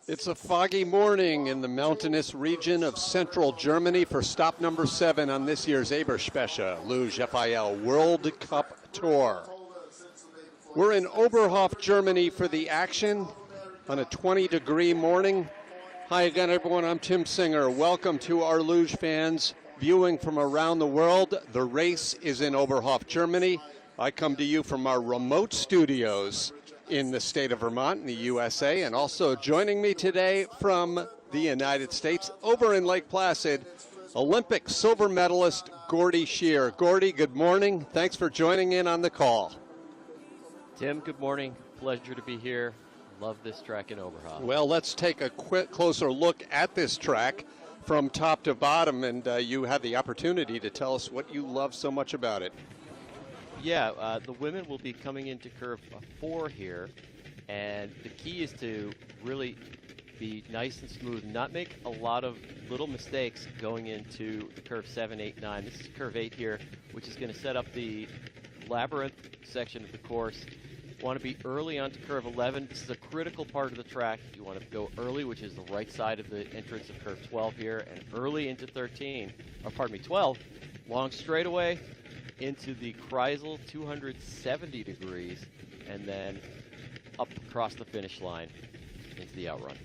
It's a foggy morning in the mountainous region of central Germany for stop number 7 on this year's Eberspeche Luge FIL World Cup Tour. We're in Oberhof, Germany for the action on a 20-degree morning. Hi again, everyone. I'm Tim Singer. Welcome to our Luge fans viewing from around the world. The race is in Oberhof, Germany. I come to you from our remote studios in the state of Vermont in the USA, and also joining me today from the United States over in Lake Placid, Olympic silver medalist Gordy Scheer. Gordy, good morning. Thanks for joining in on the call. Tim, good morning. Pleasure to be here. Love this track in Oberhof. Well, let's take a quick closer look at this track from top to bottom, and you had the opportunity to tell us what you love so much about it. Yeah, the women will be coming into curve 4 here, and the key is to really be nice and smooth, not make a lot of little mistakes going into the curve 7, 8, 9. This is curve 8 here, which is going to set up the labyrinth section of the course. You want to be early onto curve 11. This is a critical part of the track. You want to go early, which is the right side of the entrance of curve 12 here, and early into 12, long straightaway into the Kreisel, 270 degrees, and then up across the finish line into the outrun.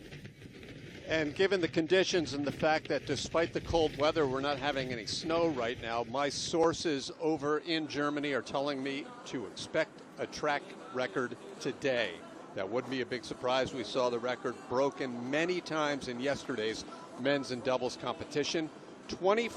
And given the conditions and the fact that despite the cold weather, we're not having any snow right now, my sources over in Germany are telling me to expect a track record today. That would be a big surprise. We saw the record broken many times in yesterday's men's and doubles competition. 28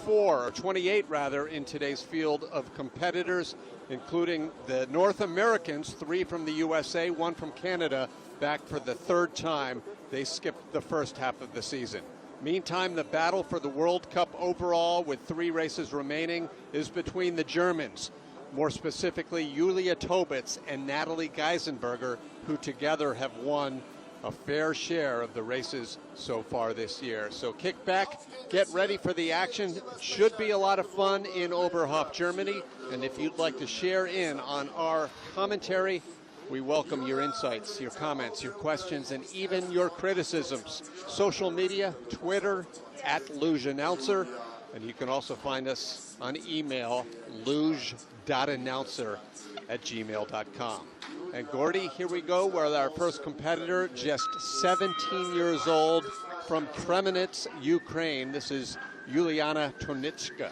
in today's field of competitors, including the North Americans, 3 from the USA, 1 from Canada, back for the 3rd time. They skipped the first half of the season. Meantime, the battle for the World Cup overall, with 3 races remaining, is between the Germans, more specifically Julia Tobitz and Natalie Geisenberger, who together have won a fair share of the races so far this year. So kick back, get ready for the action. It should be a lot of fun in Oberhof, Germany. And if you'd like to share in on our commentary, we welcome your insights, your comments, your questions, and even your criticisms. Social media, Twitter, @LugeAnnouncer. And you can also find us on email, luge.announcer@gmail.com. And Gordy, here we go with our first competitor, just 17 years old, from Kremenets, Ukraine. This is Yuliana Tonitska.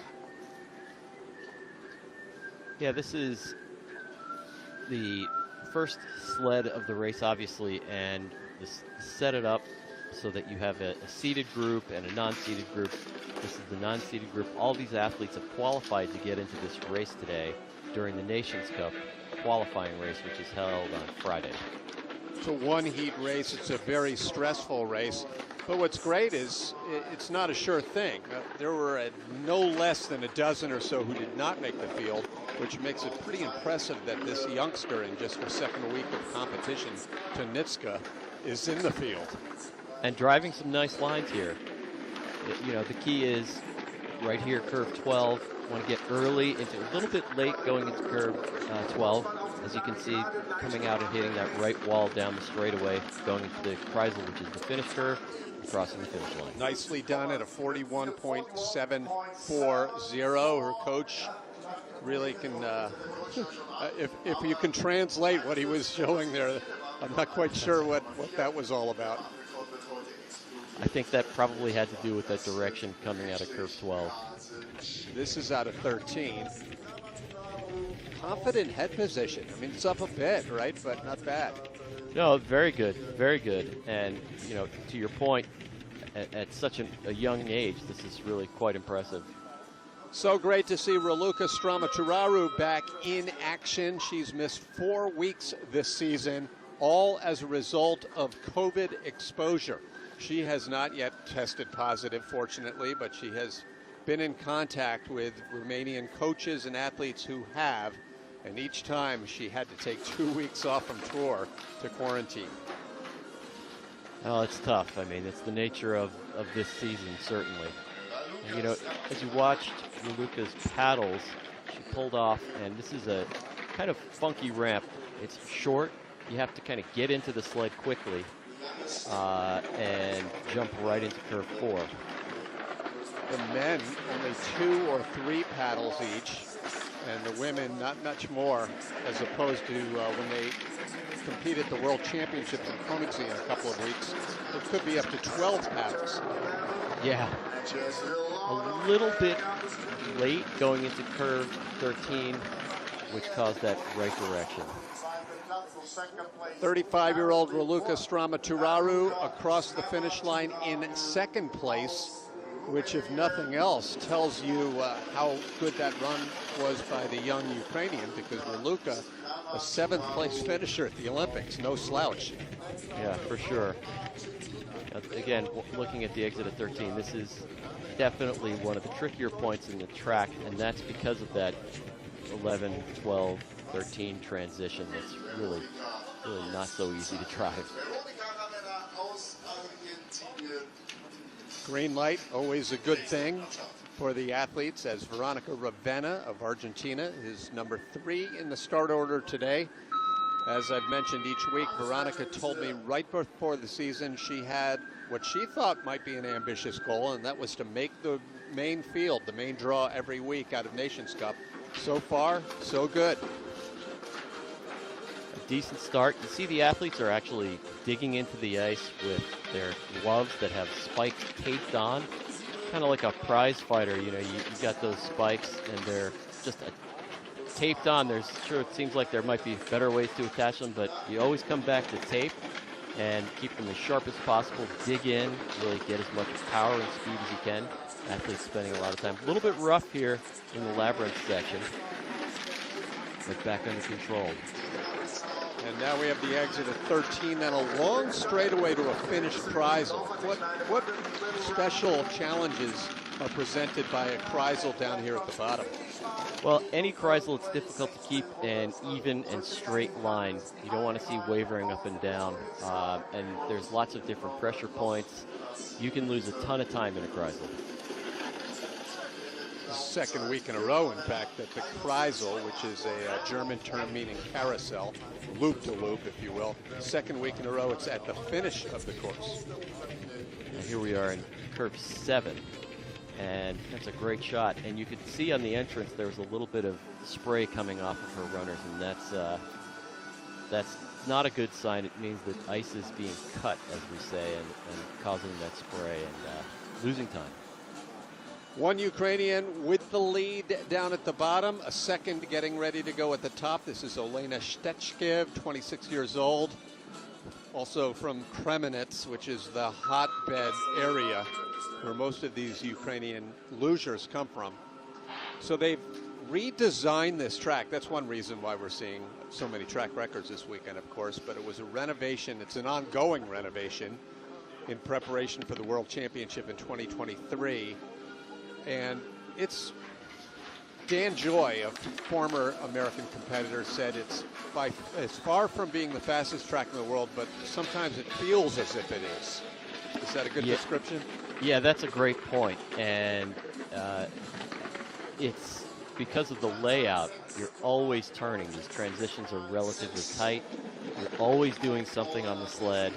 Yeah, this is the first sled of the race, obviously, and this set it up so that you have a seated group and a non-seated group. This is the non-seated group. All these athletes have qualified to get into this race today during the Nations Cup qualifying race, which is held on Friday. It's a one-heat race. It's a very stressful race. But what's great is it's not a sure thing. There were no less than a dozen or so who did not make the field, which makes it pretty impressive that this youngster in just her 2nd week of competition, Tonitska, is in the field. And driving some nice lines here. You know, the key is right here, curve 12. Want to get early, into a little bit late going into curve 12. As you can see, coming out and hitting that right wall down the straightaway, going into the Kreisel, which is the finish curve, crossing the finish line. Nicely done at a 41.740. Her coach really can, if you can translate what he was showing there, I'm not quite sure what that was all about. I think that probably had to do with that direction coming out of curve 12. This is out of 13. Confident head position. I mean, it's up a bit, right? But not bad. No, very good, very good. And, you know, to your point, at such a young age, this is really quite impressive. So great to see Raluca Taramaru back in action. She's missed 4 weeks this season, all as a result of COVID exposure. She has not yet tested positive, fortunately, but she has been in contact with Romanian coaches and athletes who have, and each time she had to take 2 weeks off from tour to quarantine. Oh, it's tough. I mean, it's the nature of this season, certainly. And, you know, as you watched Raluca's paddles, she pulled off, and this is a kind of funky ramp. It's short. You have to kind of get into the sled quickly. And jump right into curve 4. The men, only 2 or 3 paddles each, and the women not much more, as opposed to when they compete at the World Championships in Tonitska in a couple of weeks. It could be up to 12 paddles. Yeah. A little bit late going into curve 13, which caused that right direction. 35-year-old Raluca Strama-Turaru across the finish line in 2nd place, which, if nothing else, tells you how good that run was by the young Ukrainian, because Raluca, a 7th place finisher at the Olympics, no slouch. Yeah, for sure. Again, looking at the exit at 13, this is definitely one of the trickier points in the track, and that's because of that 11, 12, 13 transition that's really not so easy to drive. Green light, always a good thing for the athletes, as Veronica Ravenna of Argentina is number 3 in the start order today. As I've mentioned each week, Veronica told me right before the season she had what she thought might be an ambitious goal, and that was to make the main field, the main draw every week out of Nations Cup. So far, so good. A decent start. You see the athletes are actually digging into the ice with their gloves that have spikes taped on, kind of like a prize fighter. You know, you got those spikes and they're just taped on. It seems like there might be better ways to attach them, but you always come back to tape and keep them as sharp as possible. Dig in, really get as much power and speed as you can. Athletes spending a lot of time. A little bit rough here in the labyrinth section, but back under control. And now we have the exit at 13, then a long straightaway to a finished Kreisel. What special challenges are presented by a Kreisel down here at the bottom? Well, any Kreisel, it's difficult to keep an even and straight line. You don't want to see wavering up and down. And there's lots of different pressure points. You can lose a ton of time in a Kreisel. 2nd week in a row, in fact, that the Kreisel, which is a German term meaning carousel, loop-to-loop, if you will. 2nd week in a row, it's at the finish of the course. And here we are in curve 7. And that's a great shot. And you could see on the entrance there was a little bit of spray coming off of her runners, and that's not a good sign. It means that ice is being cut, as we say, and causing that spray and losing time. One Ukrainian with the lead down at the bottom, a second getting ready to go at the top. This is Olena Stetsiv, 26 years old, also from Kremenets, which is the hotbed area where most of these Ukrainian lugers come from. So they've redesigned this track. That's one reason why we're seeing so many track records this weekend, of course, but it was a renovation. It's an ongoing renovation in preparation for the World Championship in 2023. And it's Dan Joy, a former American competitor, said it's far from being the fastest track in the world, but sometimes it feels as if it is. Is that a good description? Yeah, that's a great point. And it's because of the layout, you're always turning. These transitions are relatively tight. You're always doing something on the sled.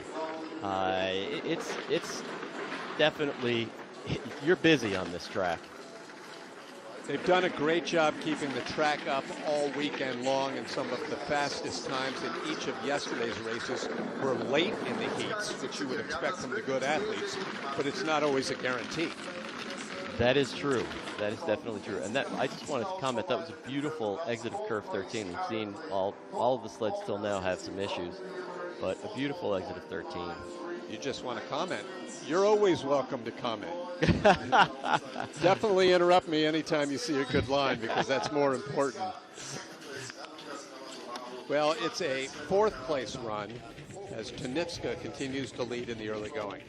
It's definitely, you're busy on this track. They've done a great job keeping the track up all weekend long, and some of the fastest times in each of yesterday's races were late in the heats, which you would expect from the good athletes, but it's not always a guarantee. That is true. That is definitely true. And that, I just wanted to comment, that was a beautiful exit of curve 13. We've seen all of the sleds till now have some issues, but a beautiful exit of 13. You just want to comment. You're always welcome to comment. Definitely interrupt me anytime you see a good line, because that's more important. Well, it's a 4th place run as Tonitska continues to lead in the early going.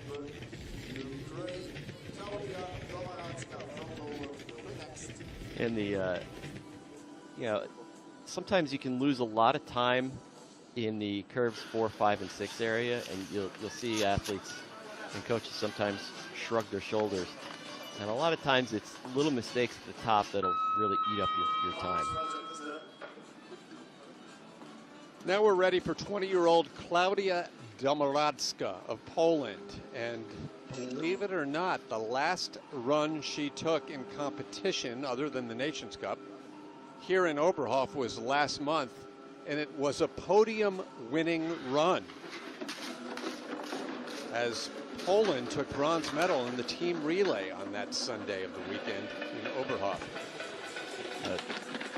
And the, sometimes you can lose a lot of time in the curves 4, 5, and 6 area, and you'll see athletes and coaches sometimes shrug their shoulders. And a lot of times it's little mistakes at the top that'll really eat up your time. Now we're ready for 20-year-old Claudia Domitrz of Poland. And believe it or not, the last run she took in competition, other than the Nations Cup, here in Oberhof was last month, and it was a podium-winning run, as Poland took bronze medal in the team relay on that Sunday of the weekend in Oberhof.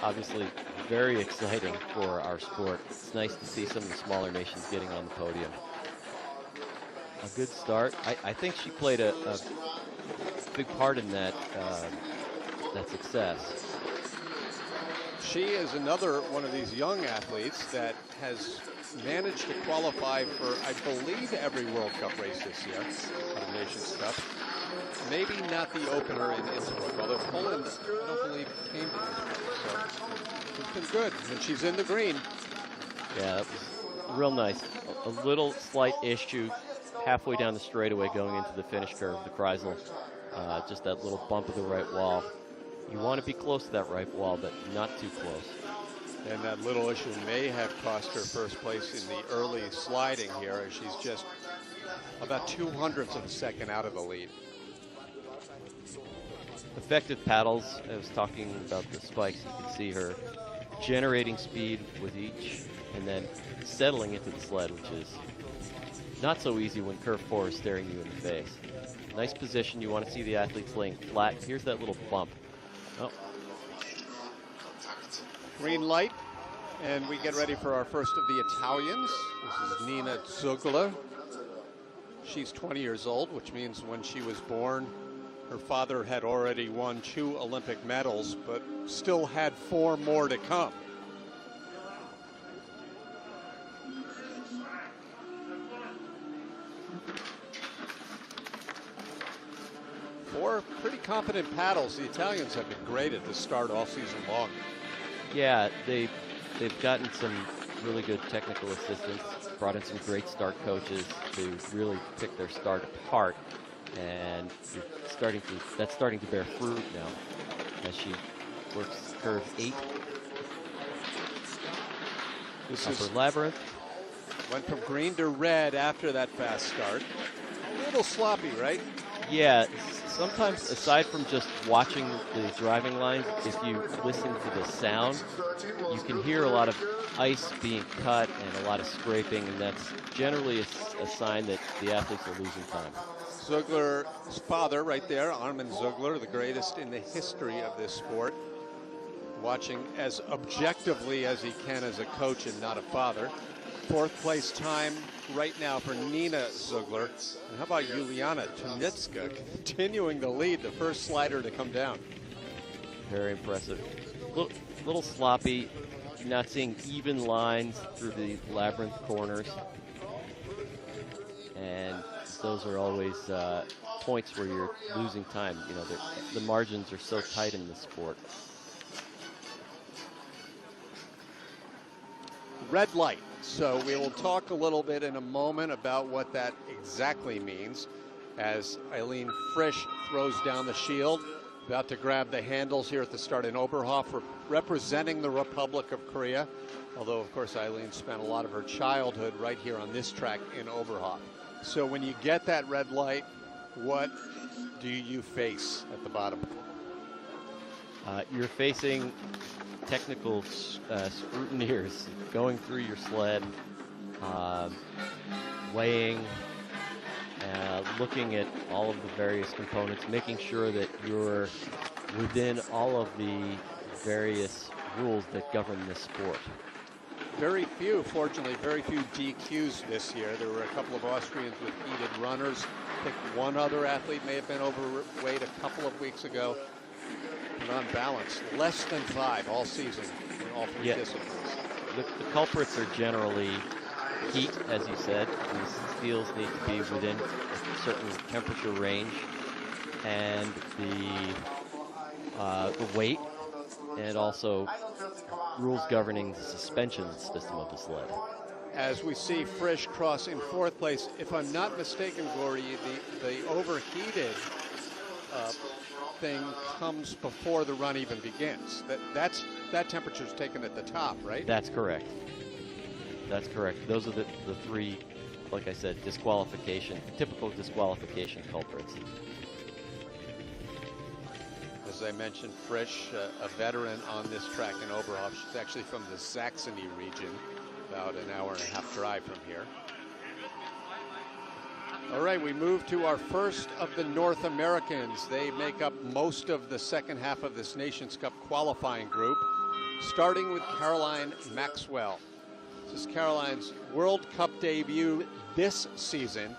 Obviously, very exciting for our sport. It's nice to see some of the smaller nations getting on the podium. A good start. I think she played a big part in that that success. She is another one of these young athletes that has managed to qualify for, I believe, every World Cup race this year, the Nations Cup. Maybe not the opener in Innsbruck, although Poland, I don't believe, came to Innsbruck. So it's been good, and she's in the green. Yeah, that was real nice. A little slight issue halfway down the straightaway going into the finish curve, the Kreisel. Just that little bump of the right wall. You want to be close to that right wall, but not too close. And that little issue may have cost her first place in the early sliding here, as she's just about 0.02 of a second out of the lead. Effective paddles. I was talking about the spikes. You can see her generating speed with each and then settling into the sled, which is not so easy when curve 4 is staring you in the face. Nice position. You want to see the athletes laying flat. Here's that little bump. Oh. Green light, and we get ready for our first of the Italians. This is Nina Zoegler. She's 20 years old, which means when she was born, her father had already won 2 Olympic medals, but still had 4 more to come. Four pretty competent paddles. The Italians have been great at the start all season long. Yeah, they've gotten some really good technical assistance, brought in some great start coaches to really pick their start apart, and that's starting to bear fruit now as she works curve 8. This Upper is Labyrinth. Went from green to red after that fast start. A little sloppy, right? Yeah, sometimes aside from just watching the driving lines, if you listen to the sound, you can hear a lot of ice being cut and a lot of scraping, and that's generally a sign that the athletes are losing time. Zoegler's father right there, Arndt Zoegler, the greatest in the history of this sport, watching as objectively as he can as a coach and not a father. 4th place time right now for Nina Zoegler. And how about Juliana Tonitska continuing the lead, the first slider to come down. Very impressive. Little sloppy, not seeing even lines through the labyrinth corners. And those are always points where you're losing time. You know, the margins are so tight in this sport. Red light. So we will talk a little bit in a moment about what that exactly means as Eileen Frisch throws down the shield, about to grab the handles here at the start in Oberhof, representing the Republic of Korea, although of course Eileen spent a lot of her childhood right here on this track in Oberhof. So when you get that red light, what do you face at the bottom? You're facing technical scrutineers going through your sled, weighing, looking at all of the various components, making sure that you're within all of the various rules that govern this sport. Very few, fortunately, very few DQs this year. There were a couple of Austrians with heated runners. I think one other athlete may have been overweight a couple of weeks ago. But on balance, less than 5 all season in all 3 disciplines. The culprits are generally heat, as you said. These steels need to be within a certain temperature range, and the weight, and also rules governing the suspension system of the sled. As we see Frisch cross in 4th place, if I'm not mistaken, Glory, the overheated thing comes before the run even begins. That temperature is taken at the top, right? That's correct. That's correct. Those are the 3 like I said, disqualification, typical disqualification culprits. As I mentioned, Frisch, a veteran on this track in Oberhof. She's actually from the Saxony region, about an hour and a half drive from here. All right, we move to our first of the North Americans. They make up most of the second half of this Nations Cup qualifying group, starting with Caroline Maxwell. This is Caroline's World Cup debut this season.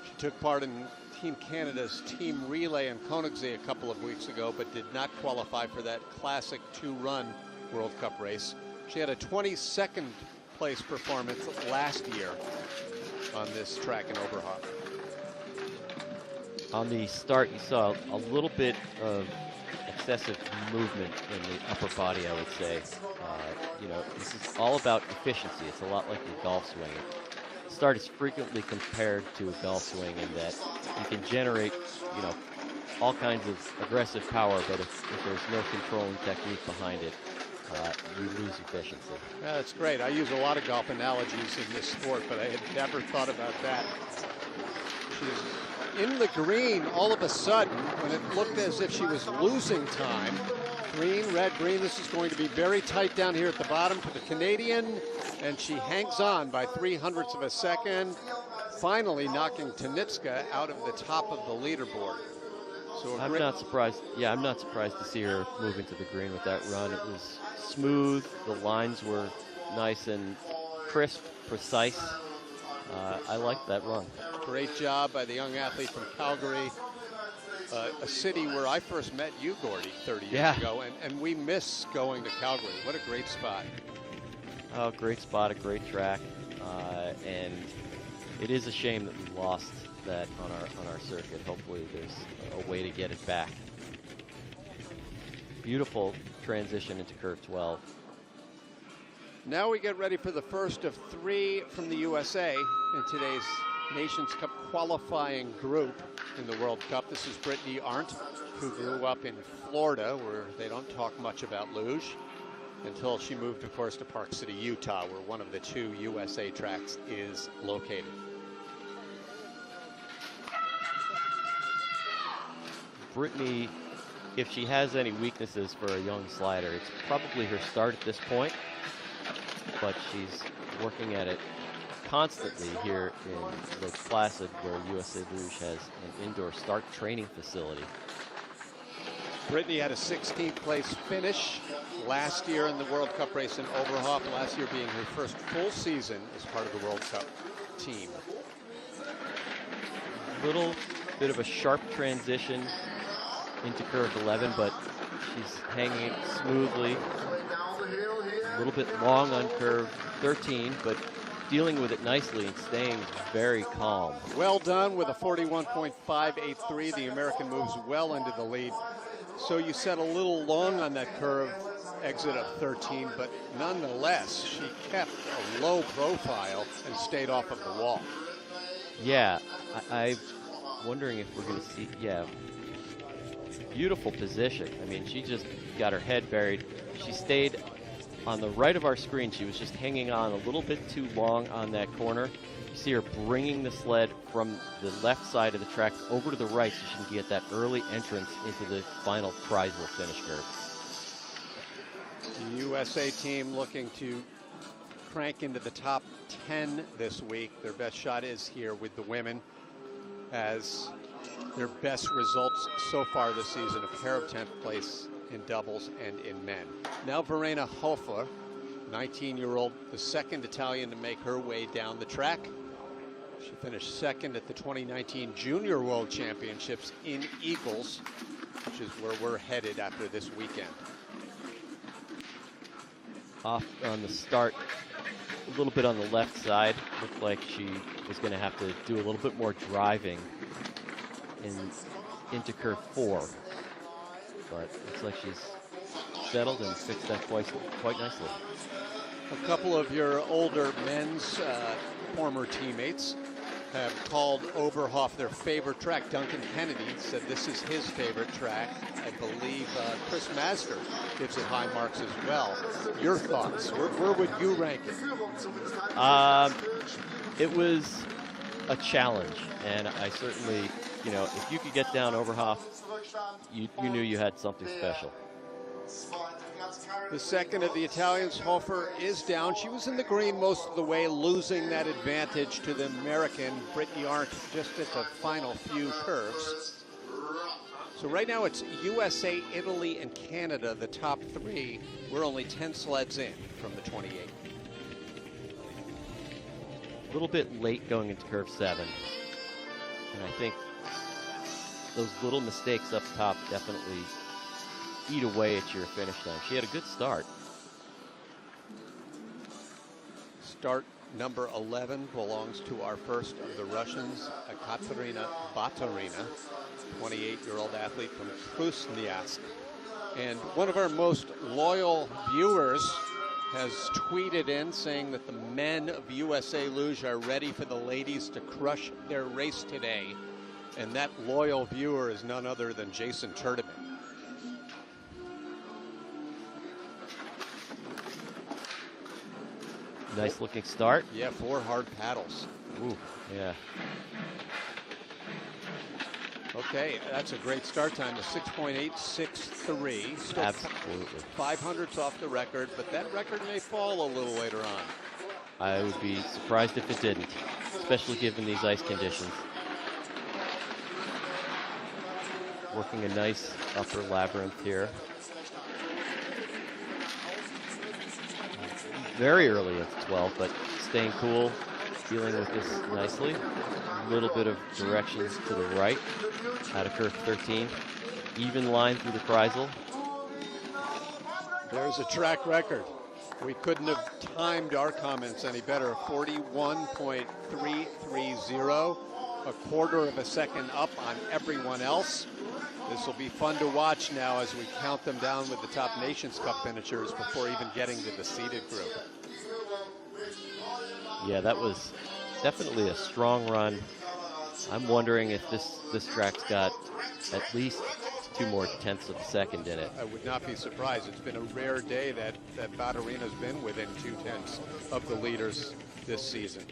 She took part in Team Canada's team relay in Königssee a couple of weeks ago, but did not qualify for that classic two-run World Cup race. She had a 22nd place performance last year on this track in Oberhof. On the start, you saw a little bit of excessive movement in the upper body, I would say. You know, this is all about efficiency. It's a lot like the golf swing. The start is frequently compared to a golf swing in that you can generate, you know, all kinds of aggressive power, but if there's no controlling technique behind it, you lose efficiency. Yeah, that's great. I use a lot of golf analogies in this sport, but I had never thought about that. She's in the green all of a sudden when it looked as if she was losing time. Green, red, green. This is going to be very tight down here at the bottom for the Canadian, and she hangs on by 0.03 of a second, finally knocking Tonitska out of the top of the leaderboard. So I'm not surprised. Yeah, I'm not surprised to see her move into the green with that run. It was smooth. The lines were nice and crisp, precise. I liked that run. Great job by the young athlete from Calgary, a city where I first met you, Gordy, 30 years ago, and we miss going to Calgary. What a great spot. Oh, great spot, a great track, and it is a shame that we lost that on our circuit. Hopefully there's a way to get it back. Beautiful transition into curve 12. Now we get ready for the first of three from the USA in today's Nations Cup qualifying group in the World Cup. This is Brittany Arndt, who grew up in Florida, where they don't talk much about luge, until she moved, of course, to Park City, Utah, where one of the two USA tracks is located. Brittany, if she has any weaknesses for a young slider, it's probably her start at this point, but she's working at it constantly here in Lake Placid, where USA Luge has an indoor start training facility. Brittany had a 16th place finish last year in the World Cup race in Oberhof, last year being her first full season as part of the World Cup team. Little bit of a sharp transition into curve 11, but she's hanging smoothly. A little bit long on curve 13, but dealing with it nicely and staying very calm. Well done with a 41.583. The American moves well into the lead. So you set a little long on that curve exit of 13, but nonetheless, she kept a low profile and stayed off of the wall. Yeah, I'm wondering if we're going to see, beautiful position. I mean, she just got her head buried. She stayed on the right of our screen. She was just hanging on a little bit too long on that corner. You see her bringing the sled from the left side of the track over to the right so she can get that early entrance into the final Kreisel finish curve. The USA team looking to crank into the top 10 this week. Their best shot is here with the women, as their best results so far this season, a pair of 10th place in doubles and in men. Now Verena Hofer, 19-year-old, the second Italian to make her way down the track. She finished second at the 2019 Junior World Championships in Eagles, which is where we're headed after this weekend. Off on the start, a little bit on the left side. Looked like she was going to have to do a little bit more driving into curve 4. But looks like she's settled and fixed that quite nicely. A couple of your older men's former teammates have called Oberhof their favorite track. Duncan Kennedy said this is his favorite track. I believe Chris Master gives it high marks as well. Your thoughts? Where would you rank it? It was a challenge, and I certainly, you know, if you could get down Oberhof, you knew you had something special. The second of the Italians, Hofer, is down. She was in the green most of the way, losing that advantage to the American, Brittany Arndt, just at the final few curves. So right now it's USA, Italy, and Canada, the top three. We're only 10 sleds in from the 28. A little bit late going into curve 7. And I think those little mistakes up top definitely eat away at your finish time. She had a good start. Start number 11 belongs to our first of the Russians, Katerina Baturina, 28-year-old athlete from Krasnoyarsk. And one of our most loyal viewers has tweeted in saying that the men of USA Luge are ready for the ladies to crush their race today. And that loyal viewer is none other than Jason Turdeman. Nice looking start. Yeah, 4 hard paddles. Ooh, yeah. Okay, that's a great start time, a 6.863. Still Absolutely. 500ths off the record, but that record may fall a little later on. I would be surprised if it didn't, especially given these ice conditions. Working a nice upper labyrinth here. Very early at 12, but staying cool, dealing with this nicely. A little bit of directions to the right out of curve 13. Even line through the Kreisel. There's a track record. We couldn't have timed our comments any better. 41.330, a quarter of a second up on everyone else. This will be fun to watch now as we count them down with the top Nations Cup finishers before even getting to the seeded group. Yeah, that was definitely a strong run. I'm wondering if this track's got at least 2 more tenths of a second in it. I would not be surprised. It's been a rare day that Baturina's been within 2 tenths of the leaders this season.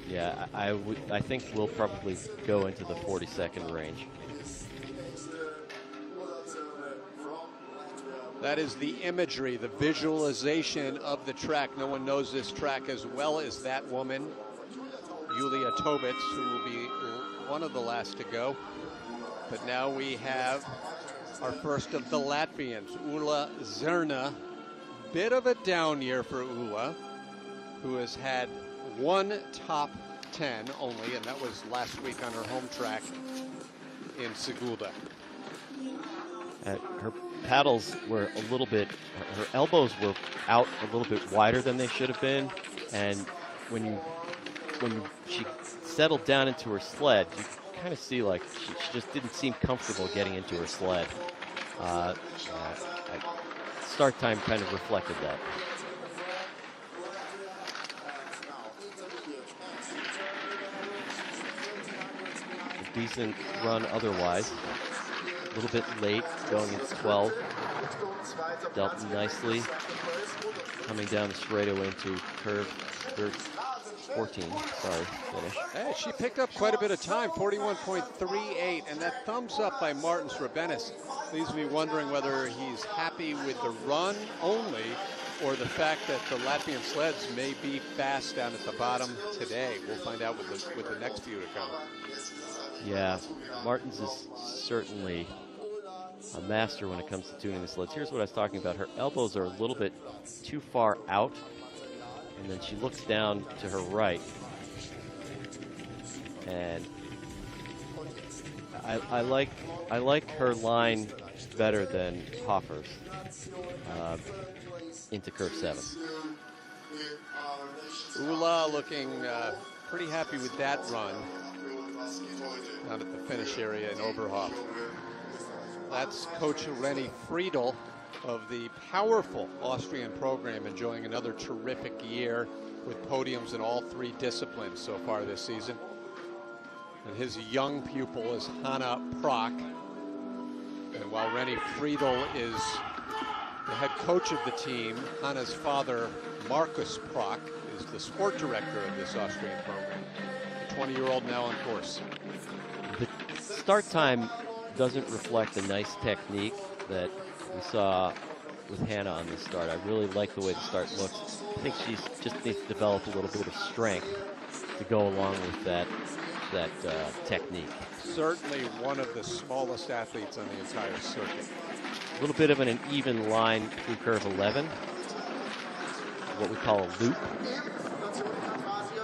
Yeah, I think we'll probably go into the 40-second range. That is the imagery, the visualization of the track. No one knows this track as well as that woman, Yulia Tobits, who will be one of the last to go. But now we have our first of the Latvians, Ula Zerna. Bit of a down year for Ula, who has had 1 top 10 only, and that was last week on her home track in Sigulda. Her paddles were a little bit, her elbows were out a little bit wider than they should have been, and when she settled down into her sled, you kind of see like she just didn't seem comfortable getting into her sled. Start time kind of reflected that. A decent run otherwise. A little bit late going into 12. Dealt nicely. Coming down the straightaway into curve 14. Sorry, finish. Hey, she picked up quite a bit of time, 41.38, and that thumbs up by Martins Rabenis leaves me wondering whether he's happy with the run only or the fact that the Latvian sleds may be fast down at the bottom today. We'll find out with the next few to come. Yeah, Martins is certainly a master when it comes to tuning the sleds. Here's what I was talking about. Her elbows are a little bit too far out, and then she looks down to her right. And I like her line better than Hofer's into curve 7. Ula looking pretty happy with that run down at the finish area in Oberhof. That's Coach Renny Friedel of the powerful Austrian program, enjoying another terrific year with podiums in all 3 disciplines so far this season. And his young pupil is Hanna Prock. And while Renny Friedel is the head coach of the team, Hanna's father, Markus Prock, is the sport director of this Austrian program. 20-year-old now on course. The start time doesn't reflect the nice technique that we saw with Hannah on the start. I really like the way the start looks. I think she just needs to develop a little bit of strength to go along with that technique. Certainly one of the smallest athletes on the entire circuit. A little bit of an even line through curve 11, what we call a loop.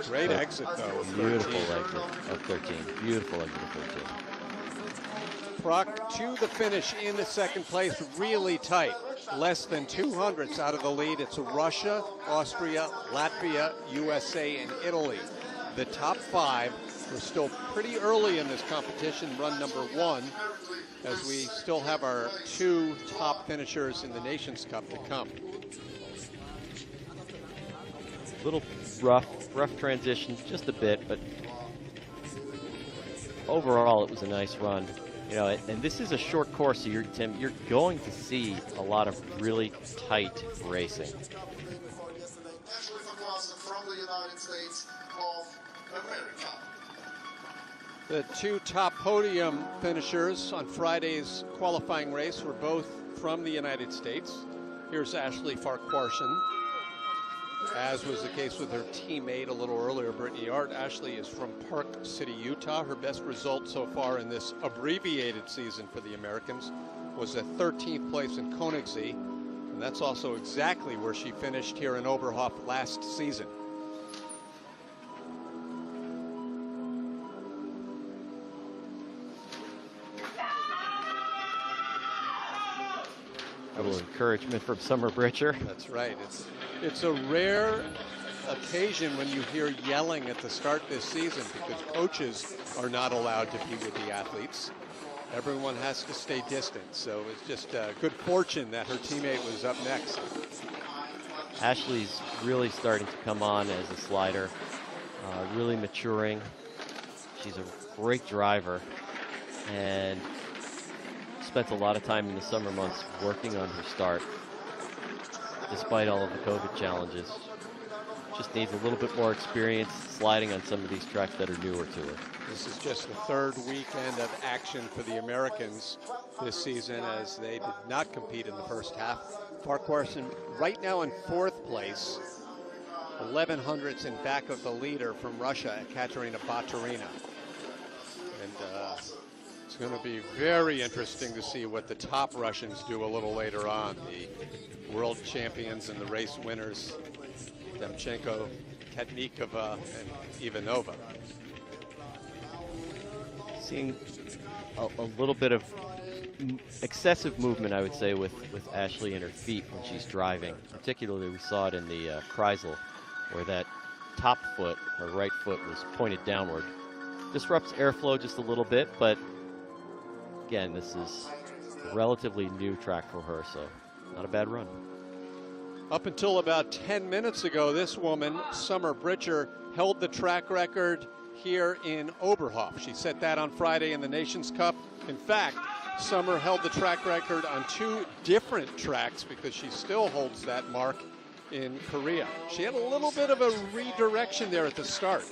Great exit, though. Beautiful exit of 13. Beautiful exit of 13. Prock to the finish in the second place, really tight. Less than 200ths out of the lead. It's Russia, Austria, Latvia, USA, and Italy. The top five. We're still pretty early in this competition, run number one, as we still have our two top finishers in the Nations Cup to come. Little rough transition, just a bit, but overall it was a nice run. You know, and this is a short course, so Tim, you're going to see a lot of really tight racing. The two top podium finishers on Friday's qualifying race were both from the United States. Here's Ashley Farquharson. As was the case with her teammate a little earlier, Brittany Art. Ashley is from Park City, Utah. Her best result so far in this abbreviated season for the Americans was a 13th place in Königssee, and that's also exactly where she finished here in Oberhof last season. A little encouragement from Summer Britcher. That's right. It's a rare occasion when you hear yelling at the start this season, because coaches are not allowed to be with the athletes. Everyone has to stay distant. So it's just good fortune that her teammate was up next. Ashley's really starting to come on as a slider, really maturing. She's a great driver and spent a lot of time in the summer months working on her start, despite all of the COVID challenges. Just needs a little bit more experience sliding on some of these tracks that are newer to her. This is just the third weekend of action for the Americans this season, as they did not compete in the first half. Farquharson right now in fourth place, 1100ths in back of the leader from Russia, Katerina Baturina. And it's going to be very interesting to see what the top Russians do a little later on. The world champions and the race winners, Demchenko, Katnikova, and Ivanova. Seeing a little bit of excessive movement, I would say, with Ashley and her feet when she's driving. Particularly, we saw it in the Kreisel, where that top foot, her right foot, was pointed downward. Disrupts airflow just a little bit, but again, this is a relatively new track for her, so not a bad run. Up until about 10 minutes ago, this woman, Summer Britcher, held the track record here in Oberhof. She set that on Friday in the Nations Cup. In fact, Summer held the track record on two different tracks, because she still holds that mark in Korea. She had a little bit of a redirection there at the start.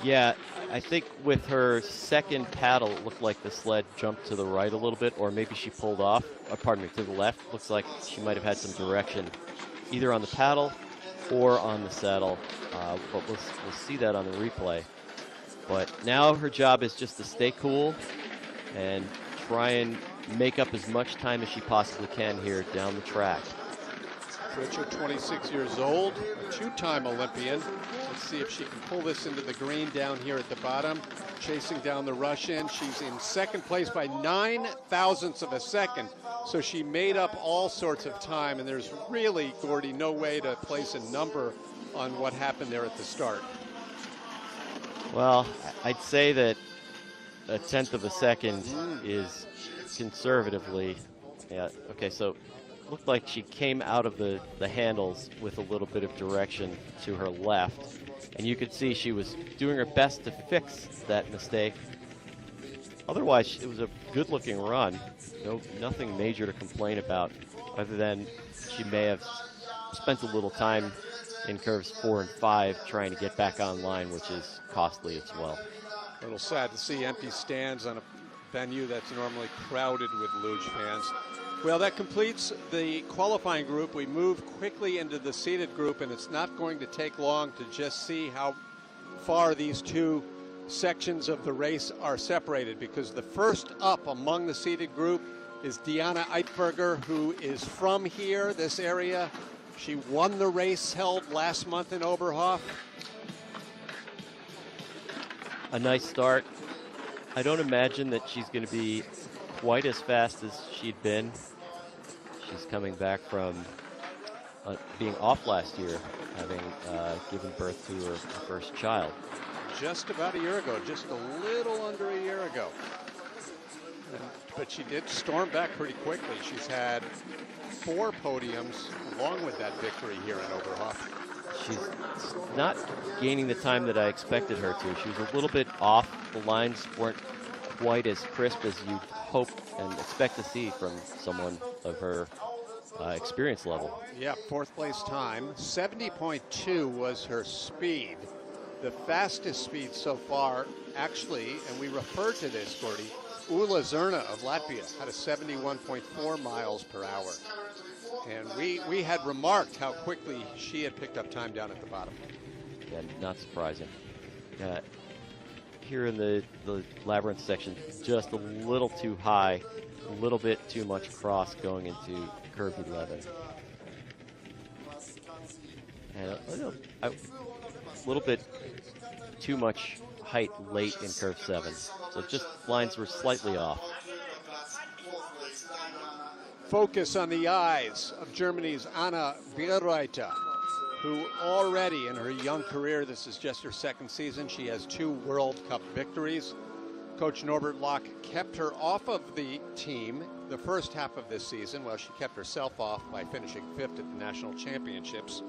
Yeah, I think with her second paddle, it looked like the sled jumped to the right a little bit, or maybe she pulled off, to the left. Looks like she might have had some direction either on the paddle or on the saddle, but we'll see that on the replay. But now her job is just to stay cool and try and make up as much time as she possibly can here down the track. Britcher, 26 years old, a two-time Olympian. Let's see if she can pull this into the green down here at the bottom. Chasing down the Russian. She's in second place by 9,000ths of a second. So she made up all sorts of time, and there's really, Gordy, no way to place a number on what happened there at the start. Well, I'd say that a tenth of a second is conservatively, yeah, okay, so looked like she came out of the handles with a little bit of direction to her left, and you could see she was doing her best to fix that mistake. Otherwise, it was a good-looking run. Nothing major to complain about, other than she may have spent a little time in curves 4 and 5 trying to get back online, which is costly as well. A little sad to see empty stands on a venue that's normally crowded with Luge fans. Well, that completes the qualifying group. We move quickly into the seated group, and it's not going to take long to just see how far these two sections of the race are separated, because the first up among the seated group is Diana Eitberger, who is from here, this area. She won the race held last month in Oberhof. A nice start. I don't imagine that she's going to be quite as fast as she'd been. She's coming back from being off last year, having given birth to her first child. Just about a year ago, just a little under a year ago. But she did storm back pretty quickly. She's had 4 podiums along with that victory here in Oberhof. She's not gaining the time that I expected her to. She was a little bit off. The lines weren't quite as crisp as you'd hope and expect to see from someone of her experience level. Yeah, 4th place time. 70.2 was her speed. The fastest speed so far, actually, and we referred to this, Gordy, Ula Zerna of Latvia had a 71.4 miles per hour. And we had remarked how quickly she had picked up time down at the bottom. Yeah, not surprising. Here in the labyrinth section, just a little too high, a little bit too much cross going into curve 11. And a little bit too much height late in curve 7. So just lines were slightly off. Focus on the eyes of Germany's Anna Vilarruela, who already in her young career, this is just her 2nd season, she has 2 World Cup victories. Coach Norbert Locke kept her off of the team the first half of this season. Well, she kept herself off by finishing 5th at the national championships.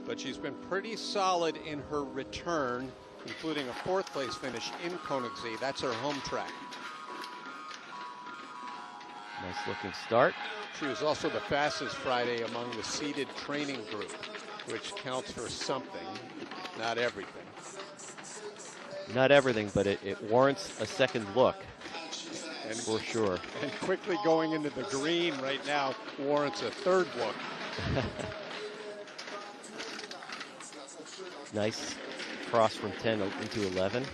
But she's been pretty solid in her return, including a 4th place finish in Königssee. That's her home track. Nice looking start. She was also the fastest Friday among the seated training group, which counts for something, not everything. Not everything, but it warrants a second look, and for sure. And quickly going into the green right now warrants a 3rd look. Nice cross from 10 into 11.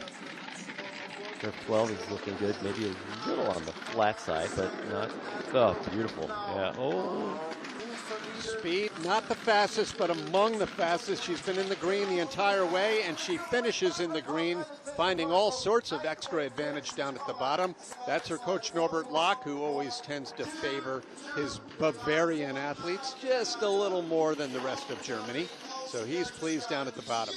Curve 12 is looking good, maybe a little on the flat side, but not. Oh, beautiful. Yeah. Oh. Speed, not the fastest, but among the fastest. She's been in the green the entire way, and she finishes in the green, finding all sorts of extra advantage down at the bottom. That's her coach, Norbert Locke, who always tends to favor his Bavarian athletes just a little more than the rest of Germany. So he's pleased down at the bottom.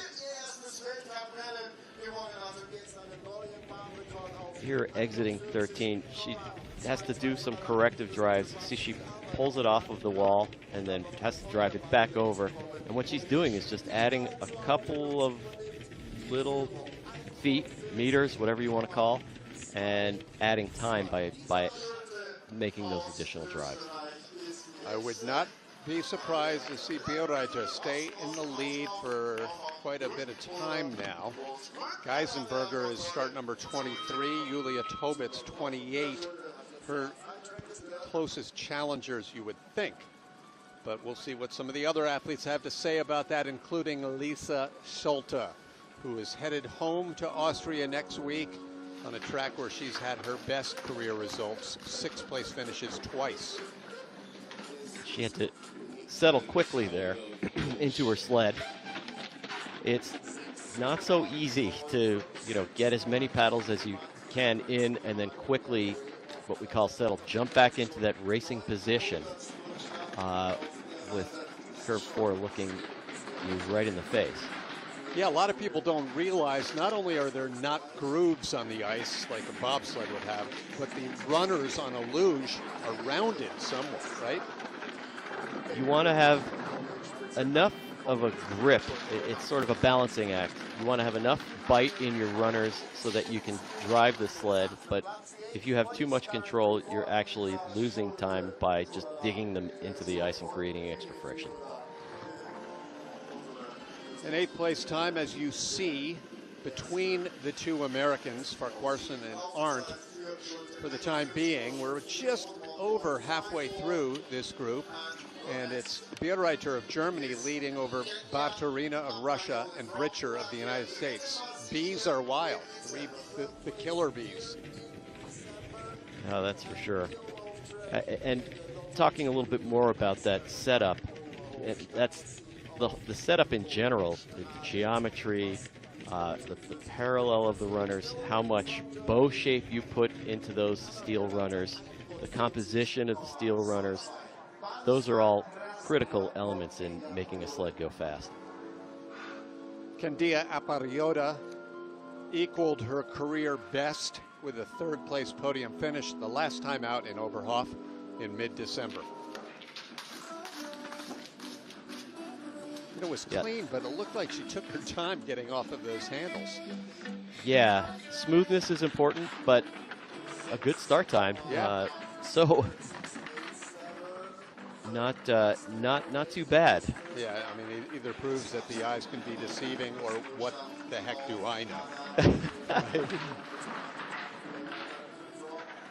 Here exiting 13, she has to do some corrective drives. See, she pulls it off of the wall and then has to drive it back over. And what she's doing is just adding a couple of little feet, meters, whatever you want to call, and adding time by making those additional drives. I would not be surprised to see Vilarruela stay in the lead for quite a bit of time now. Geisenberger is start number 23, Julia Tobitz 28. Her closest challengers, you would think. But we'll see what some of the other athletes have to say about that, including Lisa Schulte, who is headed home to Austria next week on a track where she's had her best career results, 6th place finishes twice. She had to settle quickly there into her sled. It's not so easy to, get as many paddles as you can in and then quickly, what we call settle, jump back into that racing position with curve 4 looking you right in the face. Yeah, a lot of people don't realize not only are there not grooves on the ice like a bobsled would have, but the runners on a luge are rounded somewhat, right? You want to have enough of a grip. It's sort of a balancing act. You want to have enough bite in your runners so that you can drive the sled, but if you have too much control, you're actually losing time by just digging them into the ice and creating extra friction. In 8th place time, as you see, between the two Americans, Farquharson and Arndt, for the time being. We're just over halfway through this group, and it's Britcher of Germany leading over Baturina of Russia and Britcher of the United States. Bees are wild, the killer bees. Oh, that's for sure. And talking a little bit more about that setup, that's the setup in general, the geometry, the parallel of the runners, how much bow shape you put into those steel runners, the composition of the steel runners, those are all critical elements in making a sled go fast. Candia Aparjode equaled her career best with a 3rd place podium finish the last time out in Oberhof in mid-December. It was clean, but it looked like she took her time getting off of those handles. Yeah, smoothness is important, but a good start time. Yeah. So not too bad. Yeah, I mean, it either proves that the eyes can be deceiving, or what the heck do I know?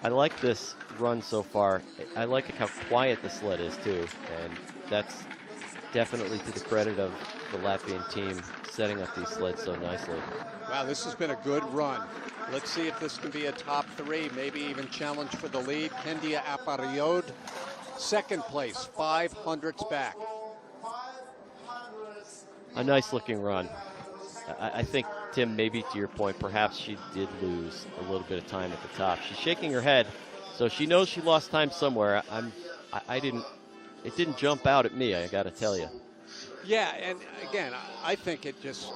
I like this run so far. I like how quiet the sled is too, and that's definitely to the credit of the Latvian team setting up these sleds so nicely. Wow, this has been a good run. Let's see if this can be a top 3, maybe even challenge for the lead. Candia Aparjode, 2nd place, 500ths back. A nice looking run. I think, Tim, maybe to your point, perhaps she did lose a little bit of time at the top. She's shaking her head, so she knows she lost time somewhere. It didn't jump out at me, I got to tell you. Yeah, and again, I think it's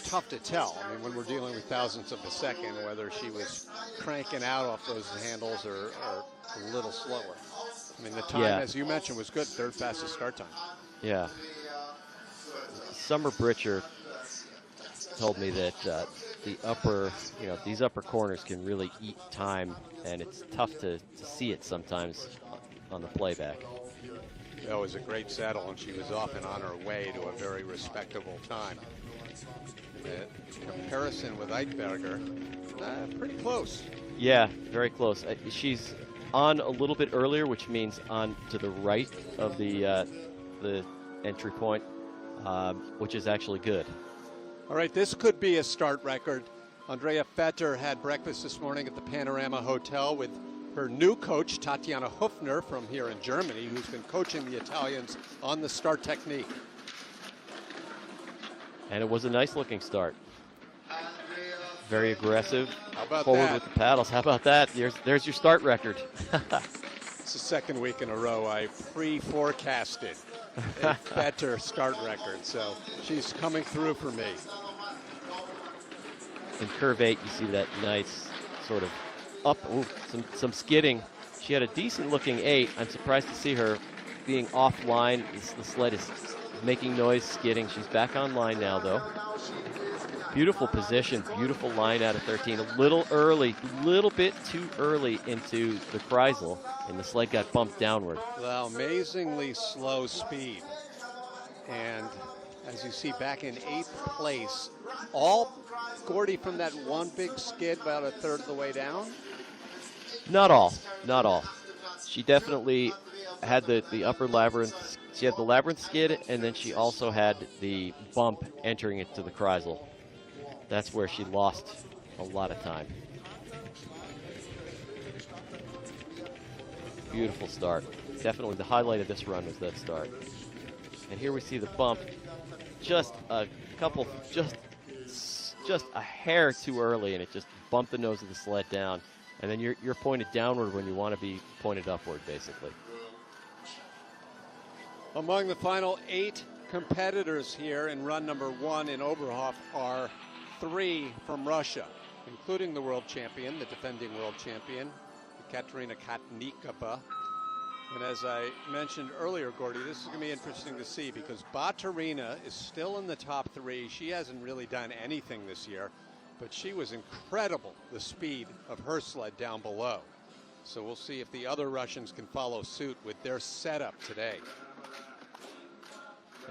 tough to tell. I mean, when we're dealing with thousandths of a second, whether she was cranking out off those handles or a little slower. I mean, the time, as you mentioned, was good, 3rd fastest start time. Yeah. Summer Britcher told me that these upper corners can really eat time, and it's tough to see it sometimes on the playback. That was a great saddle, and she was off and on her way to a very respectable time. The comparison with Eichhorn, pretty close. Yeah, very close. She's on a little bit earlier, which means on to the right of the entry point, which is actually good. All right, this could be a start record. Andrea Vetter had breakfast this morning at the Panorama Hotel with her new coach, Tatjana Hofner, from here in Germany, who's been coaching the Italians on the start technique. And it was a nice looking start. Very aggressive. How about forward that? With the paddles. How about that? There's your start record. It's the 2nd week in a row I pre-forecasted a Vetter start record, so she's coming through for me. In curve 8, you see that nice sort of up, some skidding. She had a decent looking 8. I'm surprised to see her being offline. The sled is making noise, skidding. She's back online now, though. Beautiful position, beautiful line out of 13. A little bit too early into the Kreisel, and the sled got bumped downward. Well, amazingly slow speed. And as you see, back in 8th place, all Gordy from that one big skid about a 1/3 of the way down? Not all. She definitely had the upper labyrinth. She had the labyrinth skid, and then she also had the bump entering into the Kreisel. That's where she lost a lot of time. Beautiful start. Definitely the highlight of this run was that start. And here we see the bump. Just a couple, just a hair too early, and it just bumped the nose of the sled down. And then you're pointed downward when you want to be pointed upward, basically. Among the final 8 competitors here in run number 1 in Oberhof are 3 from Russia, including the world champion, the defending world champion, Katerina Katnikova. And as I mentioned earlier, Gordy, this is going to be interesting to see because Baturina is still in the top 3. She hasn't really done anything this year, but she was incredible, the speed of her sled down below. So we'll see if the other Russians can follow suit with their setup today.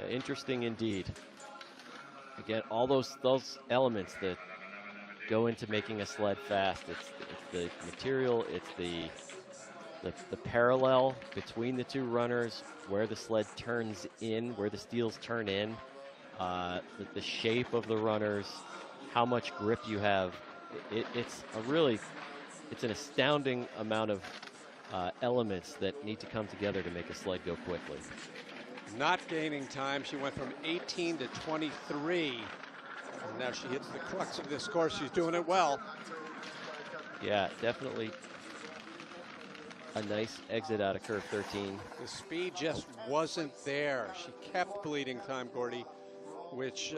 Interesting indeed. again, all those elements that go into making a sled fast. It's the material, it's the parallel between the two runners, where the sled turns in, where the steels turn in, the shape of the runners, how much grip you have. It's an astounding amount of elements that need to come together to make a sled go quickly. Not gaining time. She went from 18 to 23. And now she hits the crux of this course. She's doing it well. Yeah, definitely a nice exit out of curve 13. The speed just wasn't there. She kept bleeding time, Gordy, which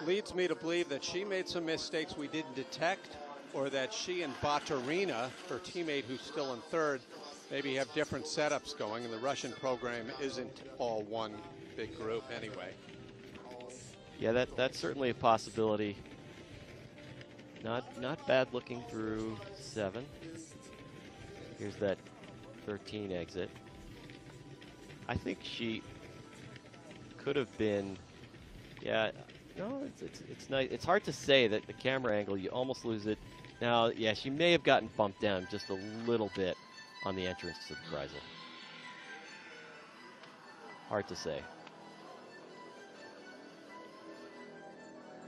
leads me to believe that she made some mistakes we didn't detect, or that she and Baturina, her teammate who's still in third, maybe have different setups going, and the Russian program isn't all one big group anyway. Yeah, that's certainly a possibility. Not bad looking through 7. Here's that 13 exit. I think she could have been, yeah, no, it's nice. It's hard to say that the camera angle, you almost lose it. Now, yeah, she may have gotten bumped down just a little bit on the entrance to the Kreisel. Hard to say.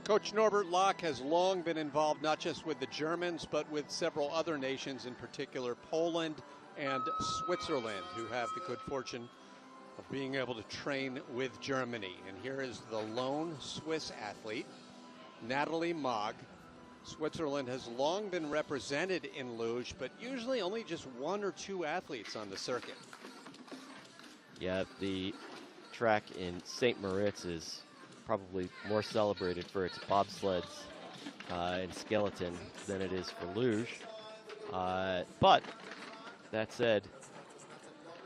Coach Norbert Locke has long been involved not just with the Germans, but with several other nations, in particular Poland and Switzerland, who have the good fortune of being able to train with Germany. And here is the lone Swiss athlete, Natalie Mogg. Switzerland has long been represented in luge, but usually only just 1 or 2 athletes on the circuit. Yeah, the track in St. Moritz is probably more celebrated for its bobsleds and skeleton than it is for luge. But that said,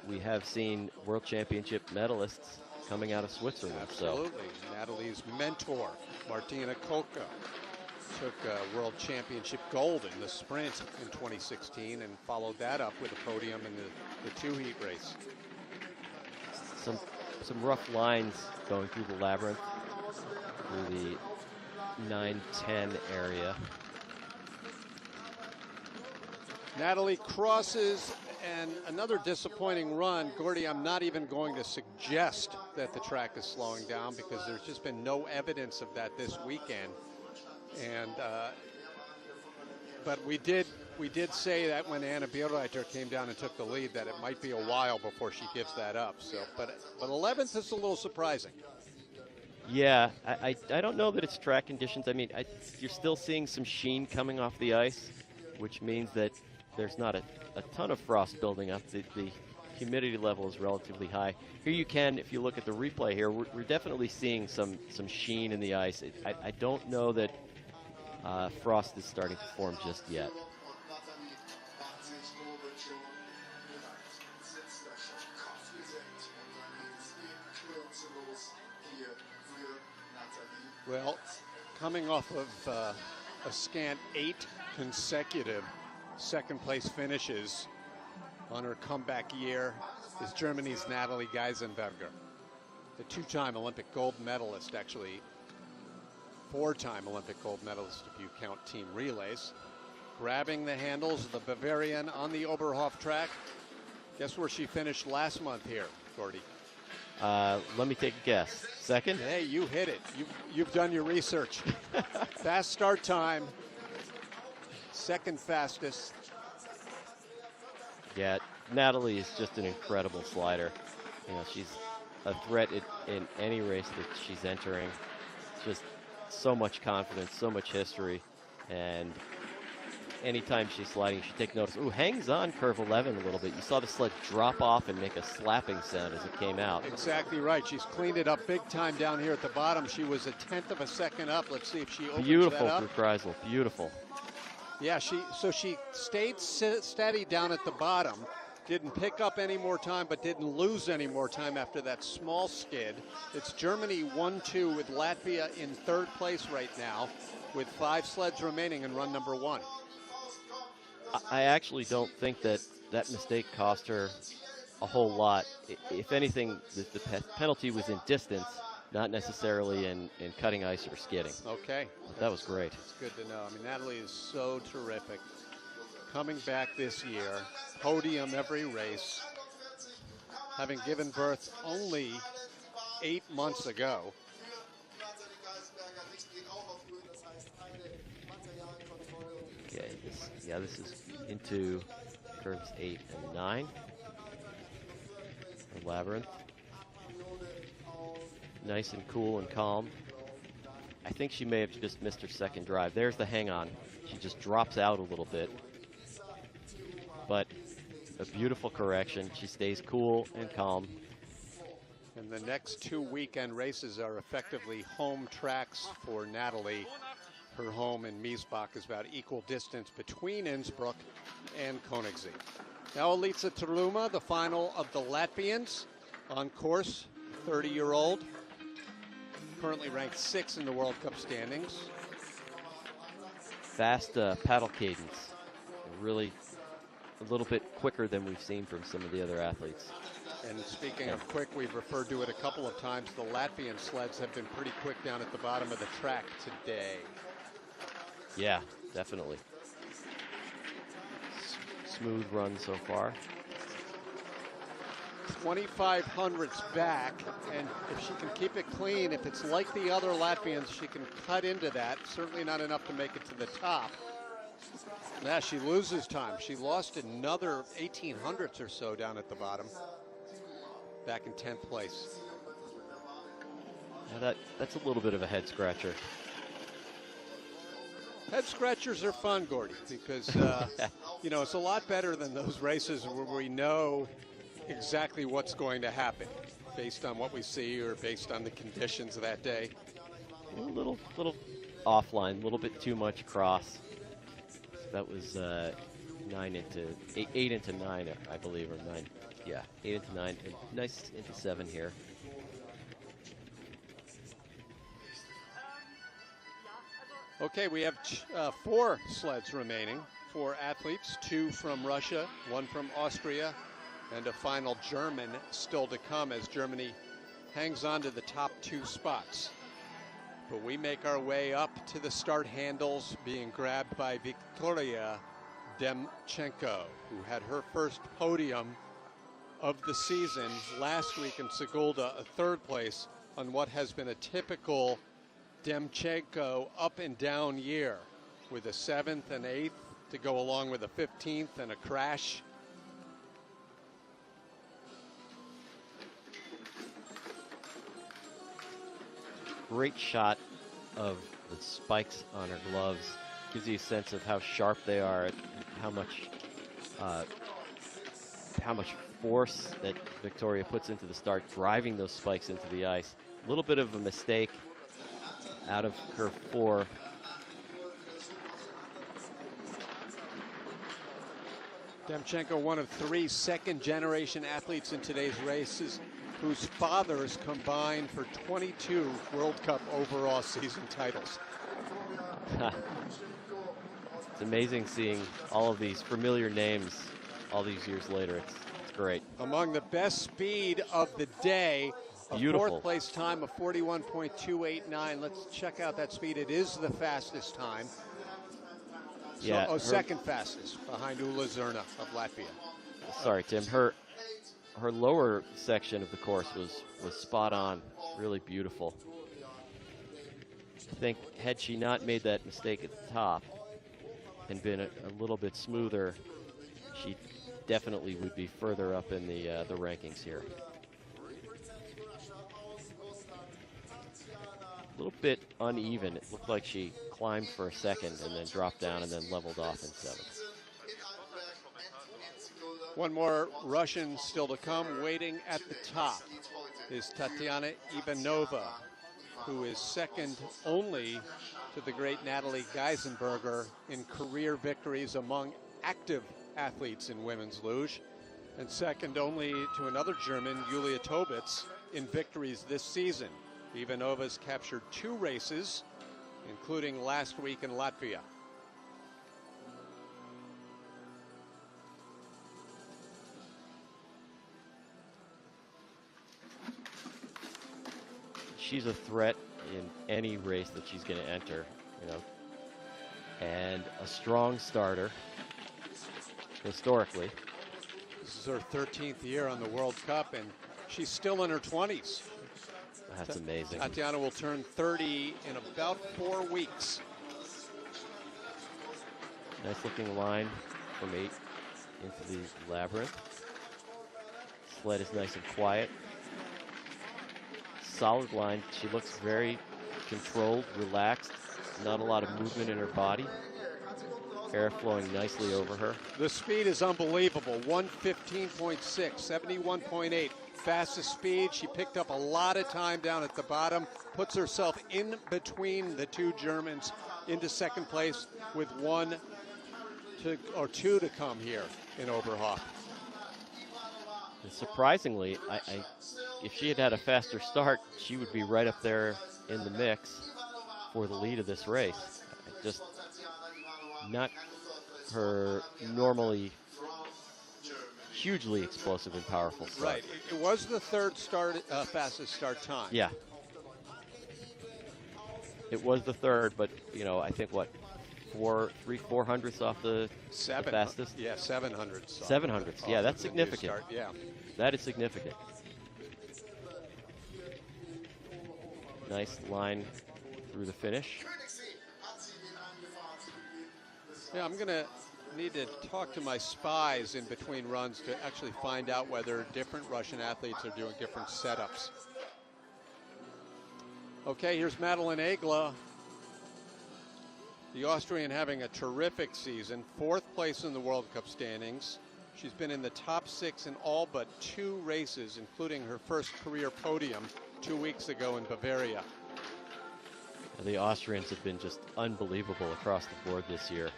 we have seen World Championship medalists coming out of Switzerland. Absolutely. So. Natalie's mentor, Martina Kolka, took World Championship gold in the sprint in 2016 and followed that up with a podium in the 2-heat race. Some rough lines going through the labyrinth, through the 9-10 area. Natalie crosses, and another disappointing run. Gordy, I'm not even going to suggest that the track is slowing down, because there's just been no evidence of that this weekend. And but we did say that when Anna Bierreiter came down and took the lead, that it might be a while before she gives that up. So, but 11th is a little surprising. Yeah, I don't know that it's track conditions. I mean, you're still seeing some sheen coming off the ice, which means that there's not a ton of frost building up. The humidity level is relatively high. Here you can, if you look at the replay here, we're definitely seeing some sheen in the ice. I don't know that frost is starting to form just yet. Well, coming off of a scant 8 consecutive second-place finishes on her comeback year is Germany's Natalie Geisenberger, the 2-time Olympic gold medalist, actually 4-time Olympic gold medalist if you count team relays. Grabbing the handles of the Bavarian on the Oberhof track. Guess where she finished last month here, Gordy? Let me take a guess. Second? Hey, you hit it. You've done your research. Fast start time. Second fastest. Yeah, Natalie is just an incredible slider. You know, she's a threat in any race that she's entering. Just so much confidence, so much history, and anytime she's sliding, she take notice. Ooh, hangs on curve 11 a little bit. You saw the sled drop off and make a slapping sound as it came out. Exactly right. She's cleaned it up big time down here at the bottom. She was 1/10 of a second up. Let's see if she opens beautiful that up. through Kreisel. Beautiful. Yeah, she stayed steady down at the bottom. Didn't pick up any more time, but didn't lose any more time after that small skid. It's Germany 1-2 with Latvia in third place right now with 5 sleds remaining in run number 1. I actually don't think that mistake cost her a whole lot. If anything, the penalty was in distance, not necessarily in cutting ice or skidding. Okay. That was great. It's good to know. I mean, Natalie is so terrific. Coming back this year, podium every race, having given birth only 8 months ago. Okay, this is into curves 8 and 9. The Labyrinth. Nice and cool and calm. I think she may have just missed her second drive. There's the hang-on. She just drops out a little bit. But a beautiful correction. She stays cool and calm. And the next 2 weekend races are effectively home tracks for Natalie. Her home in Miesbach is about equal distance between Innsbruck and Königssee. Now Elitsa Turluma, the final of the Latvians on course, 30-year-old. Currently ranked 6th in the World Cup standings. Fast paddle cadence. Really a little bit quicker than we've seen from some of the other athletes. And speaking of quick, we've referred to it a couple of times. The Latvian sleds have been pretty quick down at the bottom of the track today. Yeah, definitely. Smooth run so far. 2,500s back, and if she can keep it clean, if it's like the other Latvians, she can cut into that. Certainly not enough to make it to the top. Now she loses time. She lost another 1,800s or so down at the bottom, back in 10th place. Now that's a little bit of a head scratcher. Head scratchers are fun, Gordy, because you know, it's a lot better than those races where we know exactly what's going to happen based on what we see or based on the conditions of that day. A little offline, a little bit too much cross. That was 8 into 9, I believe, or 9. Yeah, 8 into 9. And nice into 7 here. Okay, we have 4 sleds remaining, 4 athletes, 2 from Russia, 1 from Austria, and a final German still to come as Germany hangs on to the top 2 spots. But we make our way up to the start handles, being grabbed by Victoria Demchenko, who had her first podium of the season last week in Sigulda, a 3rd place on what has been a typical Demchenko up and down year, with a 7th and 8th to go along with a 15th and a crash. Great shot of the spikes on her gloves. Gives you a sense of how sharp they are, and how much force that Victoria puts into the start, driving those spikes into the ice. A little bit of a mistake out of curve 4. Demchenko, one of 3 second-generation athletes in today's races, whose fathers combined for 22 World Cup overall season titles. It's amazing seeing all of these familiar names all these years later. It's great. Among the best speed of the day, Beautiful. A 4th place time of 41.289. Let's check out that speed. It is the fastest time. Yeah. Second fastest behind Ula Zerna of Latvia. Sorry, Tim. Her lower section of the course was spot on, really beautiful. I think had she not made that mistake at the top and been a little bit smoother, she definitely would be further up in the rankings here. A little bit uneven. It looked like she climbed for a second and then dropped down and then leveled off in 7th. One more Russian still to come. Waiting at the top is Tatiana Ivanova, who is second only to the great Natalie Geisenberger in career victories among active athletes in women's luge, and second only to another German, Julia Tobitz, in victories this season. Ivanova's captured 2 races, including last week in Latvia. she's a threat in any race that she's going to enter, you know. And a strong starter, historically. This is her 13th year on the World Cup, and she's still in her 20s. That's amazing. Tatiana will turn 30 in about 4 weeks. Nice looking line from 8 into the labyrinth. Sled is nice and quiet. Solid line. She looks very controlled, relaxed. Not a lot of movement in her body. Air flowing nicely over her. The speed is unbelievable. 115.6, 71.8. Fastest speed. She picked up a lot of time down at the bottom. Puts herself in between the two Germans into second place with 2 to come here in Oberhof. And surprisingly, if she had had a faster start, she would be right up there in the mix for the lead of this race. Just not her normally hugely explosive and powerful start. Right. It was the third fastest start time. Yeah. It was the third, but, you know, I think, what, 400ths off the fastest? Yeah, 700ths. 700ths. Yeah, that's significant. Start, yeah. That is significant. Nice line through the finish. Yeah, I'm going to need to talk to my spies in between runs to actually find out whether different Russian athletes are doing different setups. Okay, here's Madeleine Egla, the Austrian, having a terrific season. 4th place in the World Cup standings. She's been in the top 6 in all but 2 races, including her first career podium 2 weeks ago in Bavaria. The Austrians have been just unbelievable across the board this year.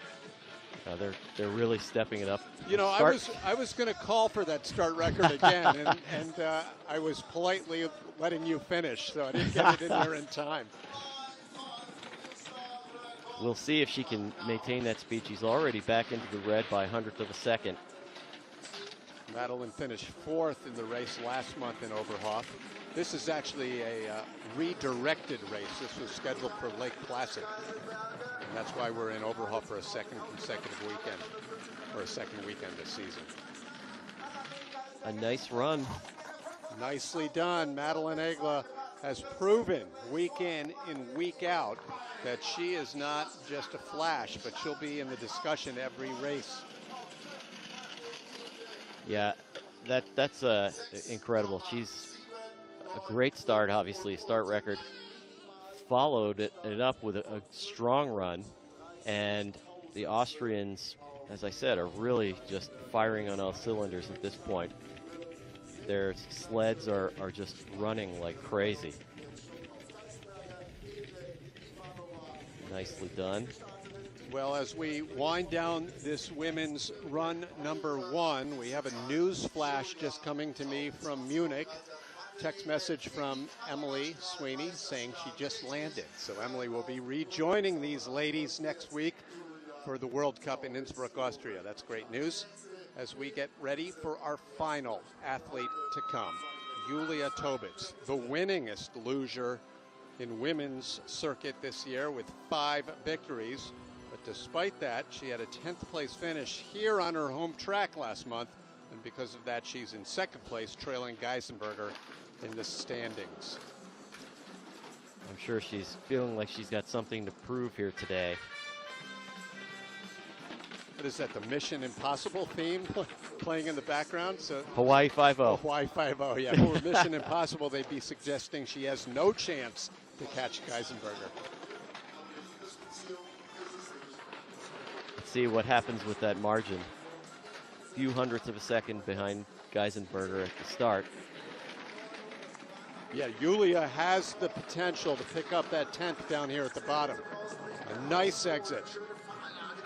They're really stepping it up. You know, I was going to call for that start record again, and I was politely letting you finish, so I didn't get it in there in time. We'll see if she can maintain that speed. She's already back into the red by 100th of a second. Madeleine finished 4th in the race last month in Oberhof. This is actually a redirected race. This was scheduled for Lake Placid. And that's why we're in Oberhof for a second consecutive weekend, or a second weekend this season. A nice run. Nicely done. Madeleine Egla has proven week in and week out that she is not just a flash, but she'll be in the discussion every race. Yeah, that's incredible. She's a great start, obviously, start record. Followed it up with a strong run, and the Austrians, as I said, are really just firing on all cylinders at this point. Their sleds are just running like crazy. Nicely done. Well, as we wind down this women's run number 1, we have a news flash just coming to me from Munich. Text message from Emily Sweeney saying she just landed. So Emily will be rejoining these ladies next week for the World Cup in Innsbruck, Austria. That's great news as we get ready for our final athlete to come, Julia Tobitz, the winningest luger in women's circuit this year with 5 victories. But despite that, she had a 10th place finish here on her home track last month. And because of that, she's in second place, trailing Geisenberger in the standings. I'm sure she's feeling like she's got something to prove here today. What is that, the Mission Impossible theme playing in the background? So Hawaii 5-0. Hawaii 5-0, yeah. If it were Mission Impossible, they'd be suggesting she has no chance to catch Geisenberger. Let's see what happens with that margin. Few hundredths of a second behind Geisenberger at the start. Yeah, Julia has the potential to pick up that 10th down here at the bottom. A nice exit.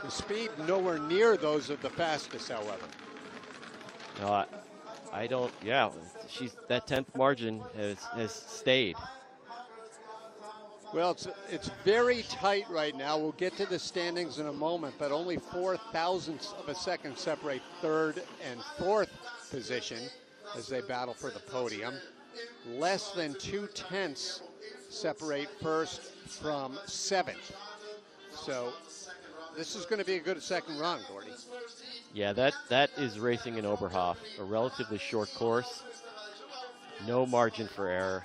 The speed nowhere near those of the fastest, however. No, I don't. Yeah, that 10th margin has stayed. Well, it's very tight right now. We'll get to the standings in a moment, but only 4 thousandths of a second separate 3rd and 4th position as they battle for the podium. Less than 2 tenths separate first from seventh. So this is going to be a good second run, Gordy. Yeah, that is racing in Oberhof, a relatively short course. No margin for error.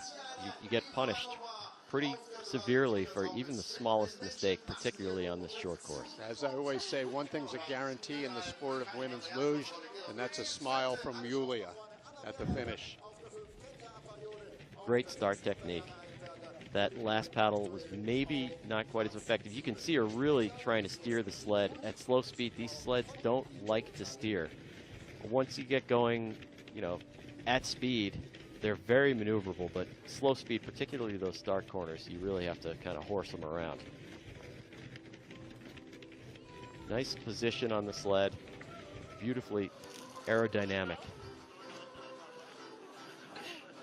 You get punished pretty severely for even the smallest mistake, particularly on this short course. As I always say, one thing's a guarantee in the sport of women's luge, and that's a smile from Yulia at the finish. Great start technique. That last paddle was maybe not quite as effective. You can see her really trying to steer the sled. At slow speed, these sleds don't like to steer. Once you get going, at speed, they're very maneuverable, but slow speed, particularly those start corners, you really have to kind of horse them around. Nice position on the sled, beautifully aerodynamic.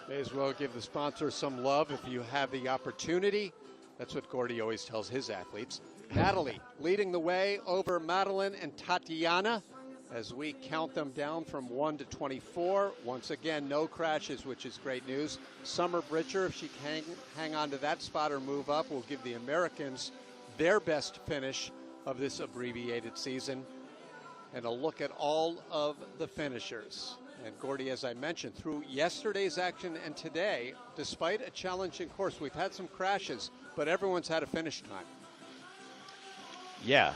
May as well give the sponsor some love if you have the opportunity. That's what Gordy always tells his athletes. Natalie leading the way over Madeline and Tatiana as we count them down from 1 to 24. Once again, no crashes, which is great news. Summer Britcher, if she can hang on to that spot or move up, will give the Americans their best finish of this abbreviated season. And a look at all of the finishers. And Gordy, as I mentioned, through yesterday's action and today, despite a challenging course, we've had some crashes, but everyone's had a finish time. Yeah,